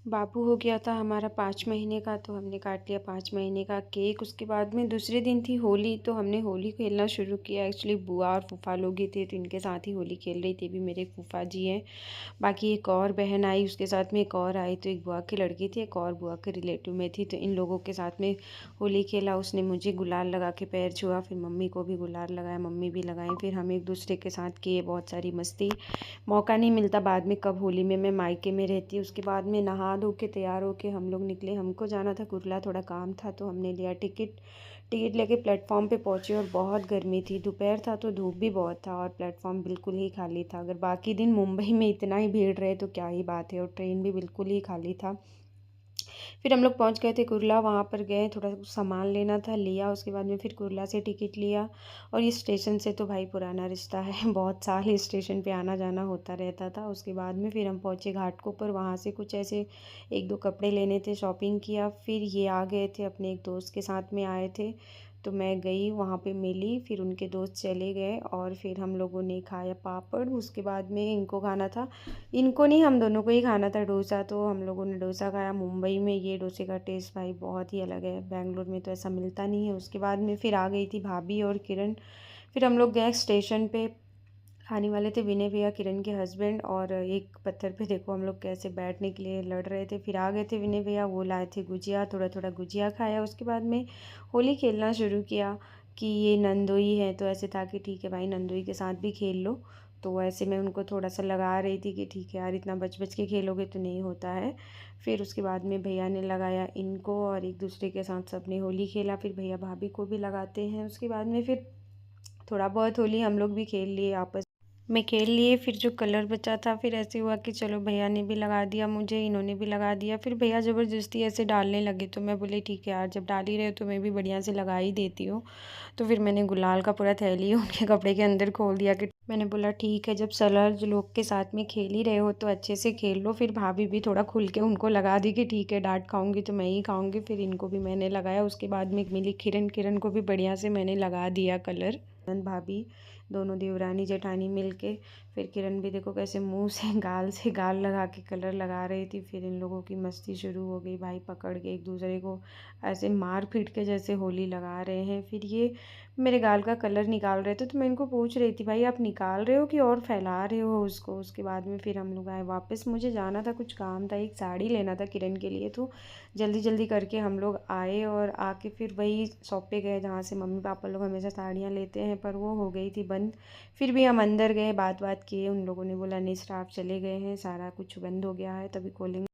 बाबू हो गया था हमारा 5 महीने का, तो हमने काट लिया 5 महीने का केक। उसके बाद में दूसरे दिन थी होली, तो हमने होली खेलना शुरू किया। एक्चुअली बुआ और फूफा लोग ही थे, तो इनके साथ ही होली खेल रही थी। भी मेरे फूफा जी हैं, बाकी एक और बहन आई, उसके साथ में एक और आई, तो एक बुआ की लड़की थी, एक और बुआ के रिलेटिव में थी। तो इन लोगों के साथ में होली खेला। उसने मुझे गुलाल लगा के पैर छुआ, फिर मम्मी को भी गुलाल लगाया, मम्मी भी लगाई। फिर हम एक दूसरे के साथ किए बहुत सारी मस्ती। मौका नहीं मिलता बाद में, कब होली में मैं मायके में रहती। उसके बाद में नहा धो के तैयार होके हम लोग निकले। हमको जाना था कुर्ला, थोड़ा काम था, तो हमने लिया टिकट। टिकट लेके प्लेटफॉर्म पे पहुंचे और बहुत गर्मी थी, दोपहर था तो धूप भी बहुत था और प्लेटफॉर्म बिल्कुल ही खाली था। अगर बाकी दिन मुंबई में इतना ही भीड़ रहे तो क्या ही बात है, और ट्रेन भी बिल्कुल ही खाली था। फिर हम लोग पहुंच गए थे कुर्ला, वहाँ पर गए, थोड़ा कुछ सामान लेना था, लिया। उसके बाद में फिर कुर्ला से टिकट लिया। और ये स्टेशन से तो भाई पुराना रिश्ता है, बहुत साल इस स्टेशन पे आना जाना होता रहता था। उसके बाद में फिर हम पहुँचे घाटकोपर, वहाँ से कुछ ऐसे एक दो कपड़े लेने थे, शॉपिंग किया। फिर ये आ गए थे, अपने एक दोस्त के साथ में आए थे, तो मैं गई वहाँ पे मिली। फिर उनके दोस्त चले गए और फिर हम लोगों ने खाया पापड़। उसके बाद में इनको खाना था, इनको नहीं, हम दोनों को ही खाना था डोसा, तो हम लोगों ने डोसा खाया। मुंबई में ये डोसे का टेस्ट भाई बहुत ही अलग है, बेंगलोर में तो ऐसा मिलता नहीं है। उसके बाद में फिर आ गई थी भाभी और किरण। फिर हम लोग गए स्टेशन पे, आने वाले थे विनय भैया, किरण के हस्बैंड, और एक पत्थर पे देखो हम लोग कैसे बैठने के लिए लड़ रहे थे। फिर आ गए थे विनय भैया, वो लाए थे गुजिया, थोड़ा थोड़ा गुजिया खाया। उसके बाद में होली खेलना शुरू किया कि ये नंदोई है, तो ऐसे था कि ठीक है भाई नंदोई के साथ भी खेल लो। तो ऐसे मैं उनको थोड़ा सा लगा रही थी कि ठीक है यार, इतना बच बच के खेलोगे तो नहीं होता है। फिर उसके बाद में भैया ने लगाया इनको, और एक दूसरे के साथ सबने होली खेला। फिर भैया भाभी को भी लगाते हैं। उसके बाद में फिर थोड़ा बहुत होली हम लोग भी खेल लिए आपस में, खेल लिए। फिर जो कलर बचा था, फिर ऐसे हुआ कि चलो भैया ने भी लगा दिया मुझे, इन्होंने भी लगा दिया। फिर भैया ज़बरदस्ती ऐसे डालने लगे, तो मैं बोली ठीक है यार, जब डाल ही रहे हो तो मैं भी बढ़िया से लगा ही देती हूँ। तो फिर मैंने गुलाल का पूरा थैली उनके कपड़े के अंदर खोल दिया कि मैंने बोला ठीक है, जब सलर लोग के साथ में खेल ही रहे हो तो अच्छे से खेल लो। फिर भाभी भी थोड़ा खुल के उनको लगा दी कि ठीक है, डांट खाऊंगी तो मैं ही खाऊंगी। फिर इनको भी मैंने लगाया। उसके बाद में मिली किरण, किरण को भी बढ़िया से मैंने लगा दिया कलर। भाभी दोनों देवरानी जेठानी मिलके, फिर किरण भी देखो कैसे मुंह से गाल लगा के कलर लगा रही थी। फिर इन लोगों की मस्ती शुरू हो गई, भाई पकड़ के एक दूसरे को ऐसे मार पीट के जैसे होली लगा रहे हैं। फिर ये मेरे गाल का कलर निकाल रहे थे, तो मैं इनको पूछ रही थी भाई आप निकाल रहे हो कि और फैला रहे हो उसको। उसके बाद में फिर हम लोग आए वापस, मुझे जाना था, कुछ काम था, एक साड़ी लेना था किरण के लिए, तो जल्दी जल्दी करके हम लोग आए। और आके फिर वही शॉप पे गए जहाँ से मम्मी पापा लोग हमेशा साड़ियाँ लेते हैं, पर वो हो गई थी बंद। फिर भी हम अंदर गए, बात बात किए, उन लोगों ने बोला नहीं सर आप चले गए हैं, सारा कुछ बंद हो गया है, तभी खोलेंगे।